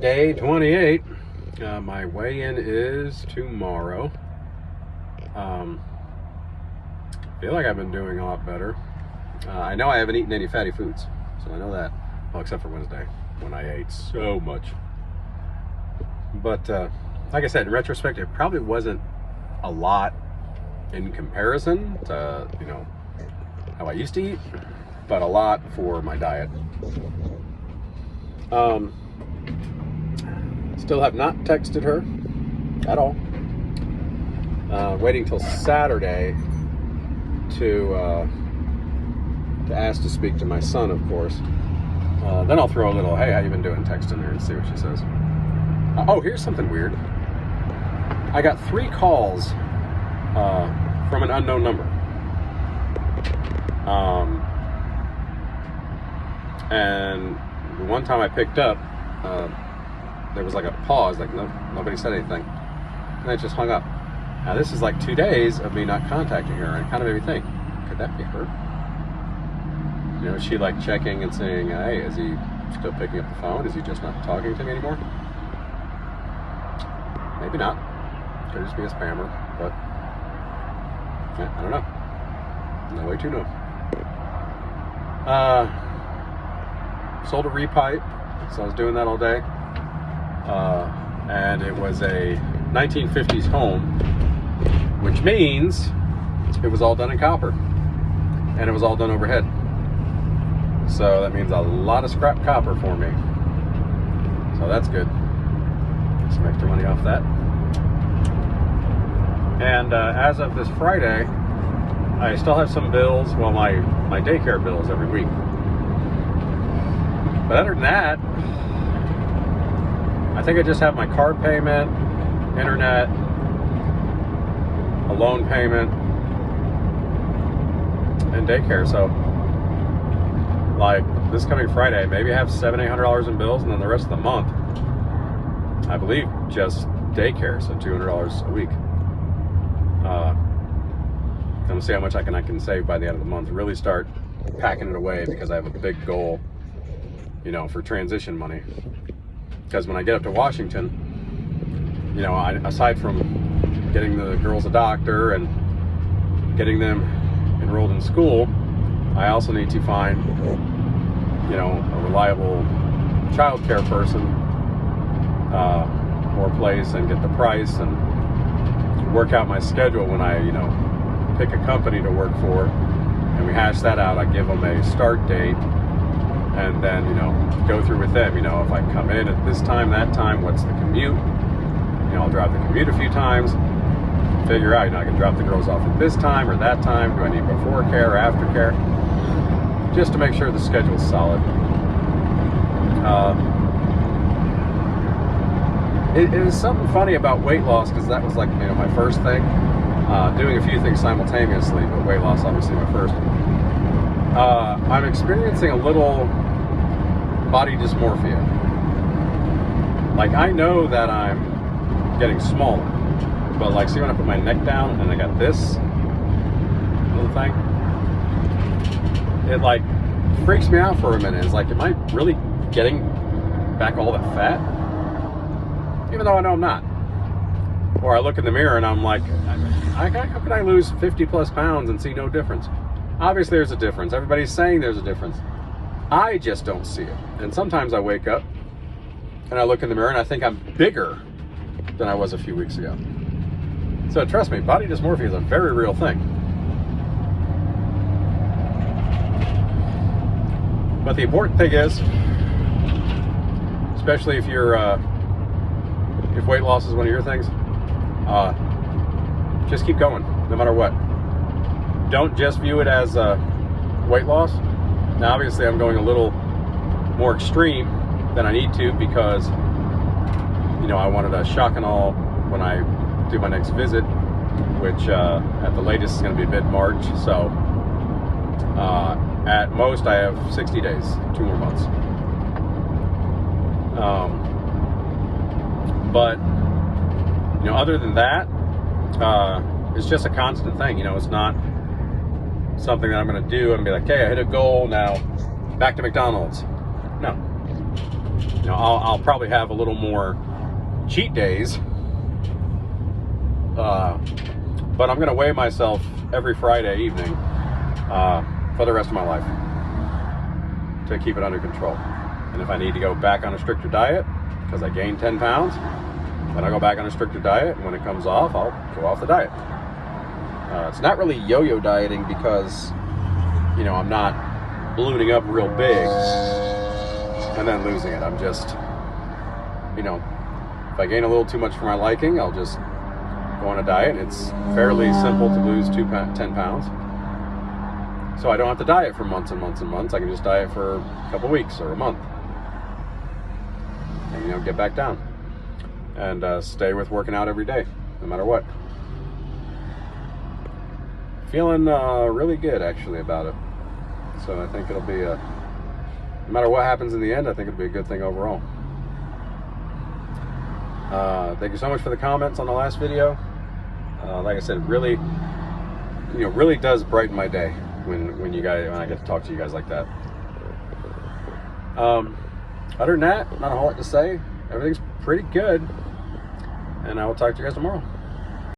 Day 28. My weigh-in is tomorrow. Feel like I've been doing a lot better. I know I haven't eaten any fatty foods, so I know that. Well, except for Wednesday, when I ate so much. But like I said, in retrospect, it probably wasn't a lot in comparison to, how I used to eat, but a lot for my diet. Still have not texted her at all. Waiting till Saturday to ask to speak to my son, of course. Then I'll throw a little, hey, how you been doing, text in there and see what she says. Oh, here's something weird. I got 3 calls from an unknown number. And the one time I picked up, there was like a pause, like nobody said anything. And I just hung up. Now this is like 2 days of me not contacting her, and it kind of made me think, could that be her? Is she like checking and saying, hey, is he still picking up the phone? Is he just not talking to me anymore? Maybe not. Could just be a spammer, but yeah, I don't know. No way to know. Sold a repipe, so I was doing that all day. And it was a 1950s home, which means it was all done in copper, and it was all done overhead. So that means a lot of scrap copper for me. So that's good. Some extra money off that. And as of this Friday, I still have some bills, well, my daycare bills every week. But other than that, I think I just have my car payment, internet, a loan payment, and daycare. So, like this coming Friday, maybe I have $700-800 in bills, and then the rest of the month, I believe, just daycare, so $200 a week. I'm gonna see how much I can save by the end of the month. Really start packing it away, because I have a big goal, for transition money. Because when I get up to Washington, aside from getting the girls a doctor and getting them enrolled in school, I also need to find, a reliable child care person or place, and get the price and work out my schedule when I, pick a company to work for, and we hash that out. I give them a start date, and then, go through with them. If I come in at this time, that time, what's the commute? I'll drive the commute a few times, figure out, I can drop the girls off at this time or that time. Do I need before care or after care? Just to make sure the schedule's solid. It is something funny about weight loss, because that was like, my first thing. Doing a few things simultaneously, but weight loss obviously my first. I'm experiencing a little body dysmorphia. Like, I know that I'm getting smaller, but like, see when I put my neck down and I got this little thing? It like freaks me out for a minute. It's like, am I really getting back all that fat? Even though I know I'm not. Or I look in the mirror and I'm like, how can I lose 50 plus pounds and see no difference? Obviously there's a difference. Everybody's saying there's a difference. I just don't see it. And sometimes I wake up and I look in the mirror and I think I'm bigger than I was a few weeks ago. So trust me, body dysmorphia is a very real thing. But the important thing is, especially if you're if weight loss is one of your things, just keep going, no matter what. Don't just view it as weight loss. Now, obviously, I'm going a little more extreme than I need to, because, I wanted a shock and all when I do my next visit, which at the latest is going to be mid-March. So, at most, I have 60 days, 2 more months. But, other than that, it's just a constant thing. It's not something that I'm going to do and be like, hey, I hit a goal, now back to McDonald's. No. know, I'll probably have a little more cheat days, but I'm gonna weigh myself every Friday evening for the rest of my life to keep it under control. And if I need to go back on a stricter diet because I gained 10 pounds, then I'll go back on a stricter diet, and when it comes off, I'll go off the diet. It's not really yo-yo dieting because, you know, I'm not ballooning up real big and then losing it. I'm just, you know, if I gain a little too much for my liking, I'll just go on a diet. It's fairly simple to lose 10 pounds. So I don't have to diet for months and months and months. I can just diet for a couple weeks or a month. And, you know, get back down. And stay with working out every day, no matter what. Feeling really good, actually, about it. So I think it'll be no matter what happens in the end, I think it'll be a good thing overall. Thank you so much for the comments on the last video. Like I said, it really, you know, really does brighten my day when I get to talk to you guys like that. Other than that, not a whole lot to say. Everything's pretty good, and I will talk to you guys tomorrow.